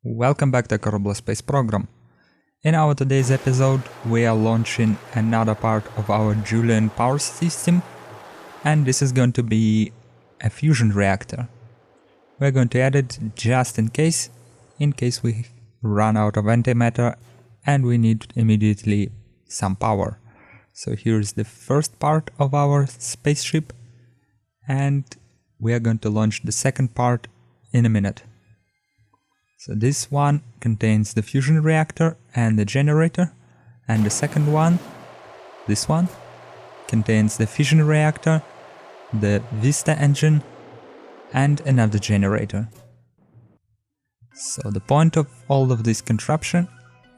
Welcome back to Kerbal Space Program. In our today's episode, we are launching another part of our Jool power system, and this is going to be a fusion reactor. We're going to add it just in case we run out of antimatter and we need immediately some power. So here's the first part of our spaceship, and we are going to launch the second part in a minute. So this one contains the fusion reactor and the generator, and the second one, this one, contains the fission reactor, the Vista engine, and another generator. So the point of all of this contraption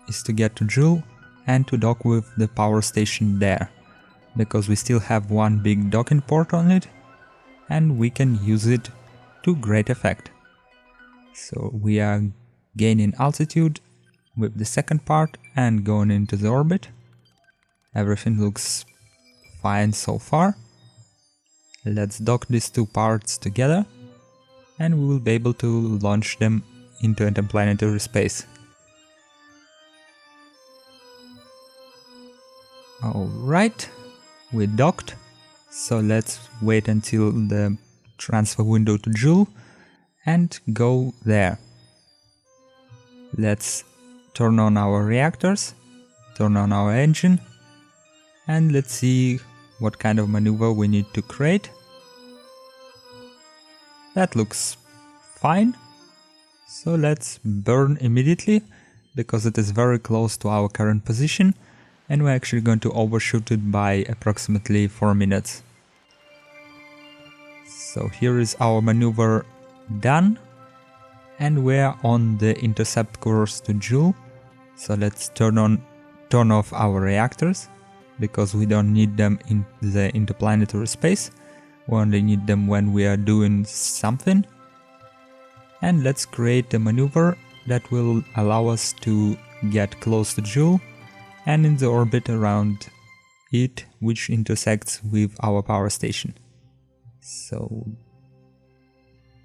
is to get to Jool and to dock with the power station there, because we still have one big docking port on it, and we can use it to great effect. So we are gaining altitude with the second part and going into the orbit. Everything looks fine so far. Let's dock these two parts together and we will be able to launch them into interplanetary space. Alright, we docked, so let's wait until the transfer window to Jool and go there. Let's turn on our reactors, turn on our engine, and let's see what kind of maneuver we need to create. That looks fine, so let's burn immediately because it is very close to our current position and we're actually going to overshoot it by approximately 4 minutes. So here is our maneuver done, and we're on the intercept course to Jool. So let's turn off our reactors because we don't need them in the interplanetary space. We only need them when we are doing something. And let's create a maneuver that will allow us to get close to Jool and in the orbit around it, which intersects with our power station. So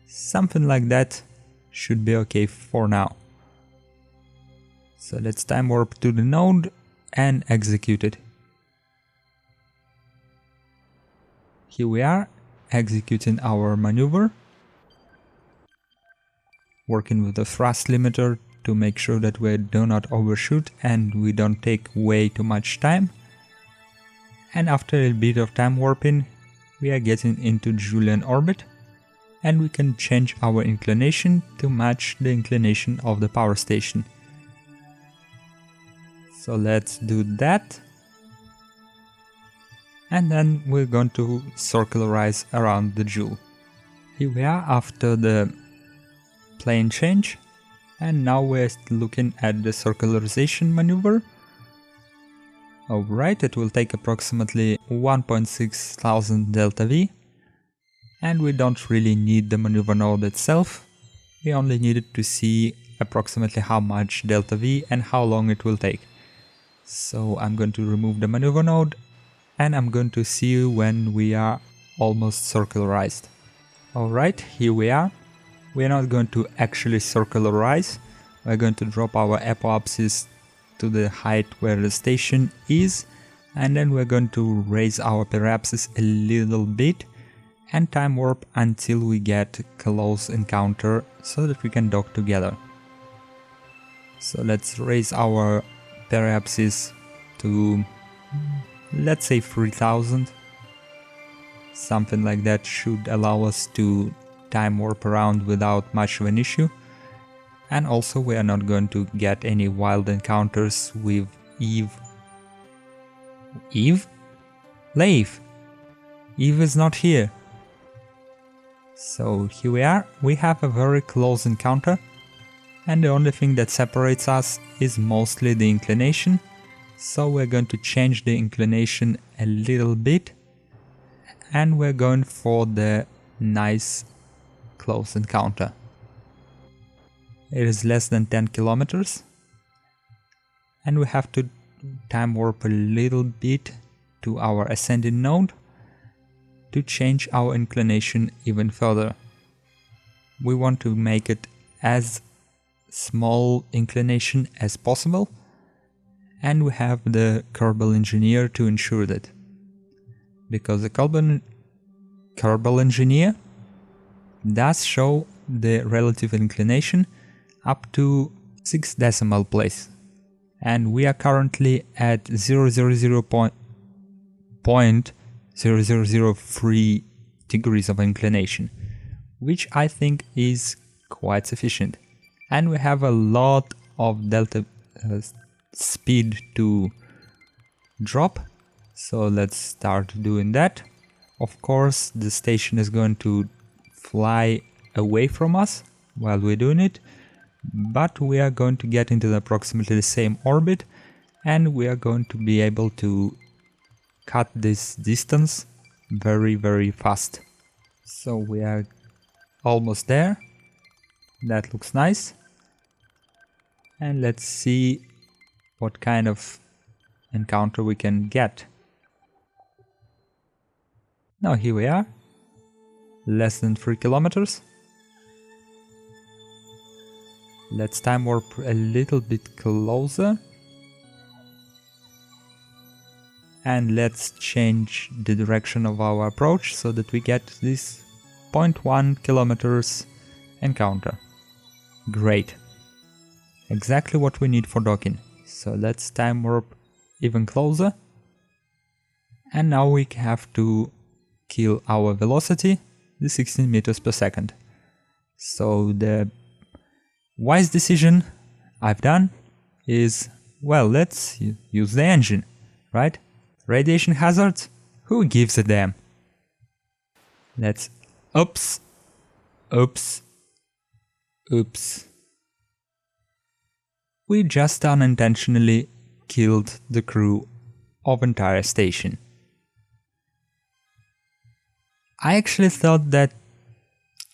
something like that should be okay for now. So let's time warp to the node and execute it. Here we are, executing our maneuver, working with the thrust limiter to make sure that we do not overshoot and we don't take way too much time. And after a bit of time warping, we are getting into Joolian orbit, and we can change our inclination to match the inclination of the power station. So let's do that. And then we're going to circularize around the Jool. Here we are after the plane change, and now we're looking at the circularization maneuver. Alright, it will take approximately 1.6 thousand delta V, and we don't really need the maneuver node itself. We only needed to see approximately how much delta V and how long it will take. So I'm going to remove the maneuver node, and I'm going to see you when we are almost circularized. Alright, here we are. We are not going to actually circularize. We're going to drop our apoapsis to the height where the station is, and then we're going to raise our periapsis a little bit and time warp until we get close encounter so that we can dock together. So let's raise our periapsis to, let's say, 3000. Something like that should allow us to time warp around without much of an issue. And also we are not going to get any wild encounters with Eve? Leif! Eve is not here. So here we are, we have a very close encounter, and the only thing that separates us is mostly the inclination, so we're going to change the inclination a little bit, and we're going for the nice close encounter. It is less than 10 kilometers, and we have to time warp a little bit to our ascending node to change our inclination even further. We want to make it as small inclination as possible, and we have the Kerbal Engineer to ensure that. Because the Kerbal Engineer does show the relative inclination up to 6 decimal place, and we are currently at 0.0003 degrees of inclination, which I think is quite sufficient. And we have a lot of delta speed to drop, so let's start doing that. Of course, the station is going to fly away from us while we're doing it, but we are going to get into approximately the same orbit, and we are going to be able to cut this distance very, very fast. So we are almost there. That looks nice. And let's see what kind of encounter we can get. Now here we are, less than 3 kilometers. Let's time warp a little bit closer. And let's change the direction of our approach so that we get this 0.1 kilometers encounter. Great. Exactly what we need for docking. So let's time warp even closer. And now we have to kill our velocity, the 16 meters per second. So the wise decision I've done is, well, let's use the engine, right? Radiation hazards? Who gives a damn? Let's... Oops. We just unintentionally killed the crew of entire station. I actually thought that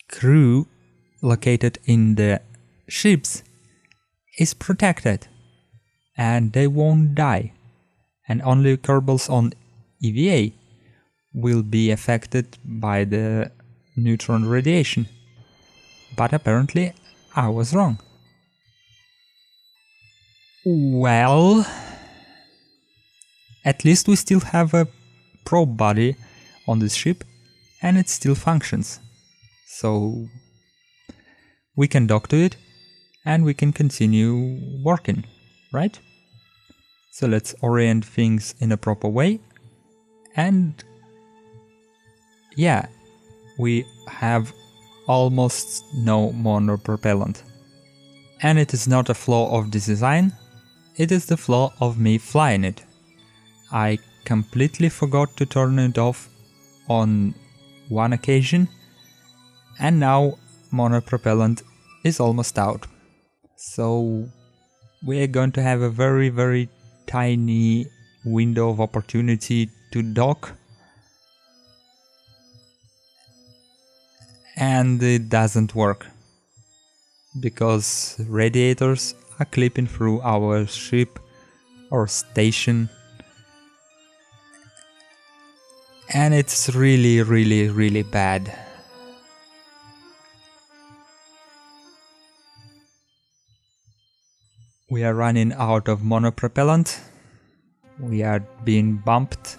crew located in the ships is protected and they won't die, and only Kerbals on EVA will be affected by the neutron radiation. But apparently I was wrong. Well, at least we still have a probe body on this ship and it still functions. So we can dock to it and we can continue working, right? So let's orient things in a proper way. And yeah, we have almost no monopropellant. And it is not a flaw of this design, it is the flaw of me flying it. I completely forgot to turn it off on one occasion, and now monopropellant is almost out. So we are going to have a very, very tiny window of opportunity to dock, and it doesn't work because radiators are clipping through our ship or station, and it's really, really, really bad. We are running out of monopropellant. We are being bumped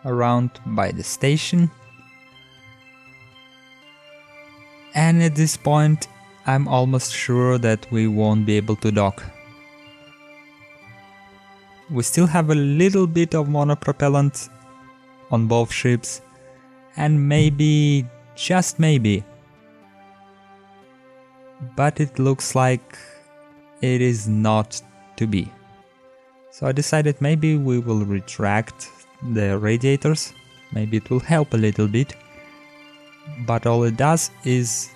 around by the station. And at this point, I'm almost sure that we won't be able to dock. We still have a little bit of monopropellant on both ships, and maybe, just maybe, but it looks like it is not to be. So I decided maybe we will retract the radiators, maybe it will help a little bit, but all it does is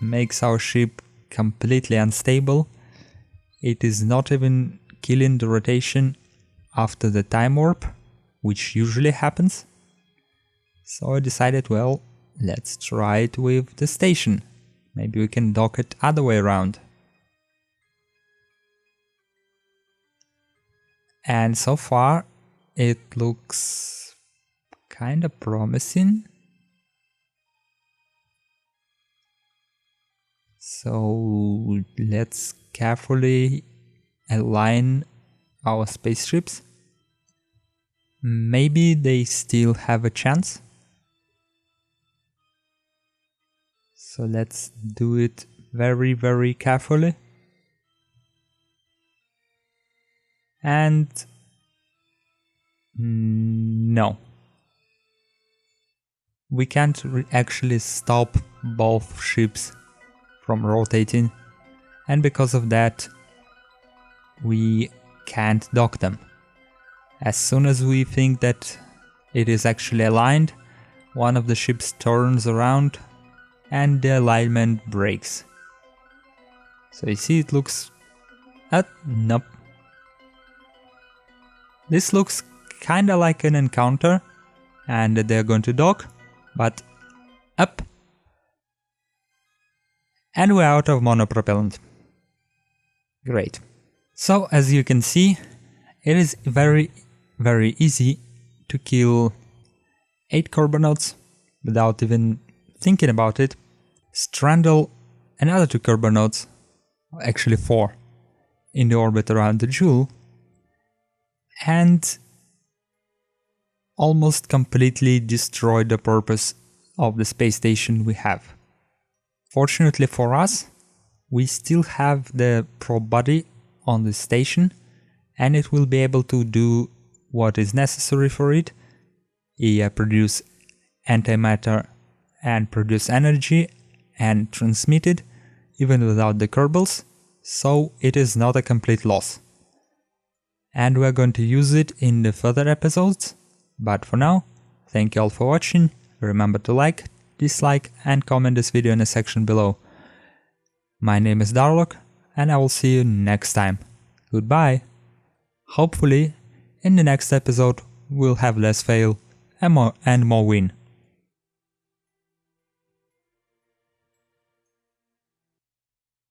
makes our ship completely unstable. It is not even killing the rotation after the time warp, which usually happens. So I decided, well, let's try it with the station. Maybe we can dock it other way around. And so far it looks kind of promising. So let's carefully align our spaceships. Maybe they still have a chance. So let's do it very, very carefully. And no. We can't actually stop both ships from rotating, and because of that we can't dock them. As soon as we think that it is actually aligned, one of the ships turns around and the alignment breaks. So you see it looks... nope. This looks kinda like an encounter and they're going to dock, but up. And we're out of monopropellant. Great. So as you can see, it is very, very easy to kill 8 Kerbanotes without even thinking about it. Strangle another 2 Kerbanotes, actually 4, in the orbit around the Jool, and almost completely destroy the purpose of the space station we have. Fortunately for us, we still have the probe body on the station, and it will be able to do what is necessary for it, produce antimatter and produce energy and transmit it even without the Kerbals, so it is not a complete loss. And we're going to use it in the further episodes, but for now, thank you all for watching. Remember to like, dislike and comment this video in the section below. My name is Darlock and I will see you next time. Goodbye. Hopefully, in the next episode we'll have less fail and more win.